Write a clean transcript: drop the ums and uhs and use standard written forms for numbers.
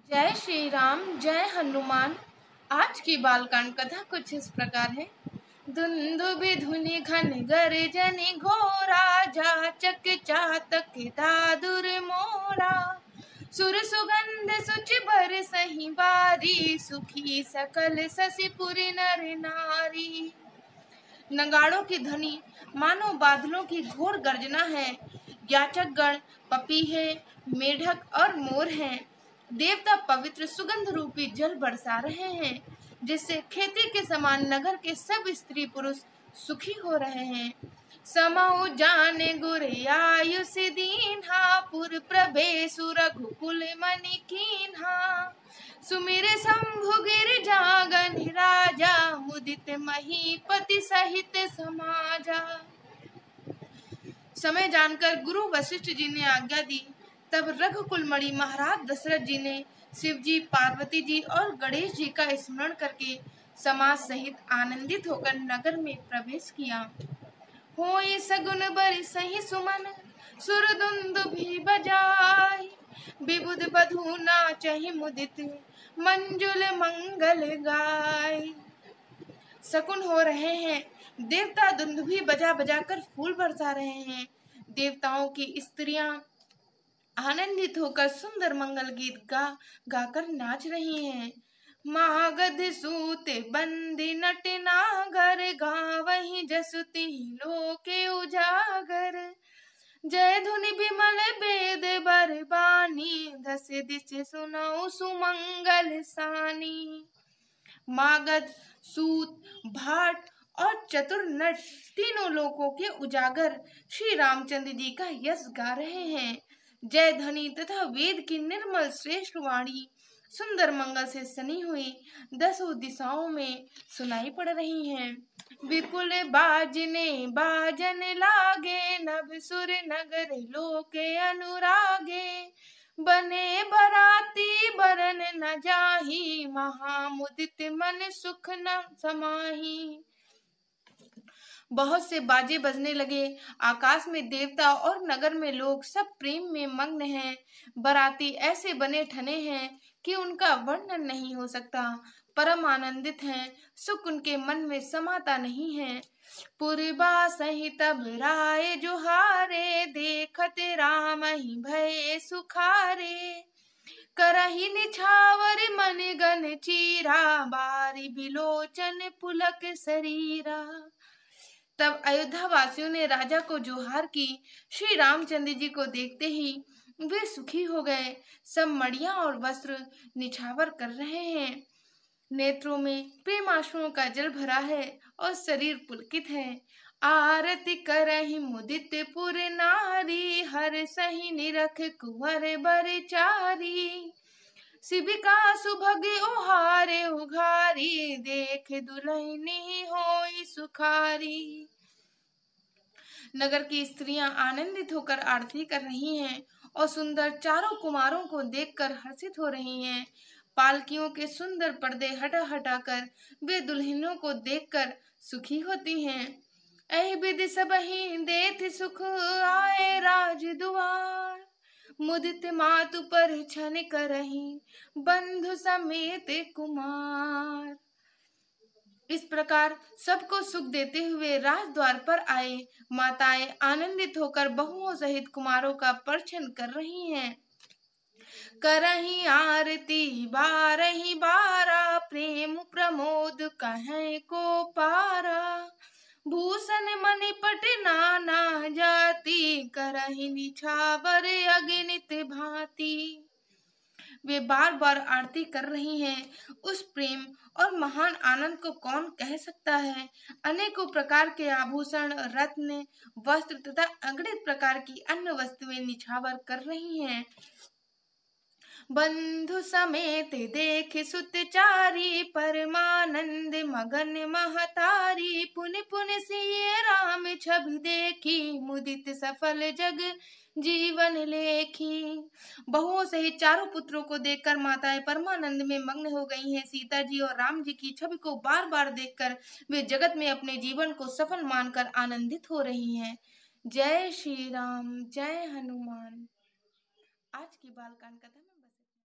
जय श्री राम जय हनुमान। आज की बालकांड कथा कुछ इस प्रकार है। दुंदुभि धुनि घन गर्जनि घोरा, जाचक चातक दादुर मोरा। सुर सुगंध सुचि बरसहि बारी, सुखी सकल ससिपुर नर नारी। नगाड़ों की ध्वनि मानो बादलों की घोर गर्जना है। याचक गण पपीहे, मेढक और मोर हैं। देवता पवित्र सुगंध रूपी जल बरसा रहे हैं, जिससे खेती के समान नगर के सब स्त्री पुरुष सुखी हो रहे हैं। समौ जाने गुर आयुष दीन्हा, पुर प्रभेसु रघुकुल मनि कीन्हा। सुमिर शंभु गिर जागन राजा, मुदित महीपति सहित समाजा। समय जानकर गुरु वशिष्ठ जी ने आज्ञा दी। तब रघुकुल मणि महाराज दशरथ जी ने शिव जी, पार्वती जी और गणेश जी का स्मरण करके समाज सहित आनंदित होकर नगर में प्रवेश किया। होई सगुन बरसहि सुमन, सुर दुंदुभि बजाई। विबुध बधू नाचहि मुदित, मंजुल मंगल गाय। शकुन हो रहे हैं। देवता दुंदुभि बजा बजा कर फूल बरसा रहे हैं। देवताओं की स्त्रियां आनंदित होकर सुंदर मंगल गीत गाकर नाच रही हैं। मागध सूत बंदी नट नागर, गावहि जसुति लोके उजागर। जय धुनि बिमल वेद बरबानी, दस दिश सुनौ सुमंगल सानी। मागध, सूत, भाट और चतुर नट तीनों लोकों के उजागर श्री रामचंद्र जी का यश गा रहे हैं। जय ध्वनि तथा वेद की निर्मल श्रेष्ठ वाणी सुंदर मंगल से सनी हुई दसों दिशाओं में सुनाई पड़ रही हैं। विपुल बाजने बाजन लागे, नभ सुर नगर लोके अनुरागे। बने बराती बरन न जाही, महामुदित मन सुख न समाही। बहुत से बाजे बजने लगे। आकाश में देवता और नगर में लोग सब प्रेम में मग्न हैं। बराती ऐसे बने ठने हैं कि उनका वर्णन नहीं हो सकता। परम आनंदित हैं, सुख उनके मन में समाता नहीं है। पुरबा सही तब राय जोहारे, देखत राम ही भय सुखारे। करही निछावर मन गन चीरा, बारी बिलोचन पुलक शरीरा। तब अयोध्या वासियों ने राजा को जोहार की। श्री रामचंद्र जी को देखते ही वे सुखी हो गए। सब मड़िया और वस्त्र निछावर कर रहे हैं। नेत्रों में प्रेमाश्रुओं का जल भरा है और शरीर पुलकित है। आरती करहि मुदित पुर नारी, हर सही निरख कुंवर बरचारी। शिविका सुभग ओहारे उघारी, देख दुलहिनी होई सुखारी। नगर की स्त्रियां आनंदित होकर आरती कर रही हैं और सुंदर चारों कुमारों को देखकर हर्षित हो रही हैं। पालकियों के सुंदर पर्दे हटा हटाकर वे दुल्हनों को देखकर सुखी होती हैं। ऐ विधि सबहि देत सुख, आए राज दुआर। मुदित मातु पर छन करहि, बंधु समेत कुमार। इस प्रकार सबको सुख देते हुए राजद्वार पर आए माताएं आनंदित होकर बहुओं सहित कुमारों का परछन कर रही हैं। करही आरती बारही बारा, प्रेम प्रमोद कहें को पारा। भूषण मणिपट नाना जाति, करही निछावर अगणित भांति। वे बार बार आरती कर रही हैं। उस प्रेम और महान आनंद को कौन कह सकता है। अनेकों प्रकार के आभूषण, रत्न, वस्त्र तथा अगणित प्रकार की अन्य वस्तुएं निछावर कर रही हैं। बंधु समेत देख सुतचारी, परमानंद मगन महतारी। पुनि पुनि सिय राम छवि देखी, मुदित सफल जग जीवन लेखी। बहुओं सहित चारों पुत्रों को देखकर माताएं परमानंद में मग्न हो गई हैं। सीता जी और राम जी की छवि को बार बार देखकर वे जगत में अपने जीवन को सफल मानकर आनंदित हो रही हैं। जय श्री राम जय हनुमान। आज की बालकांड कथा में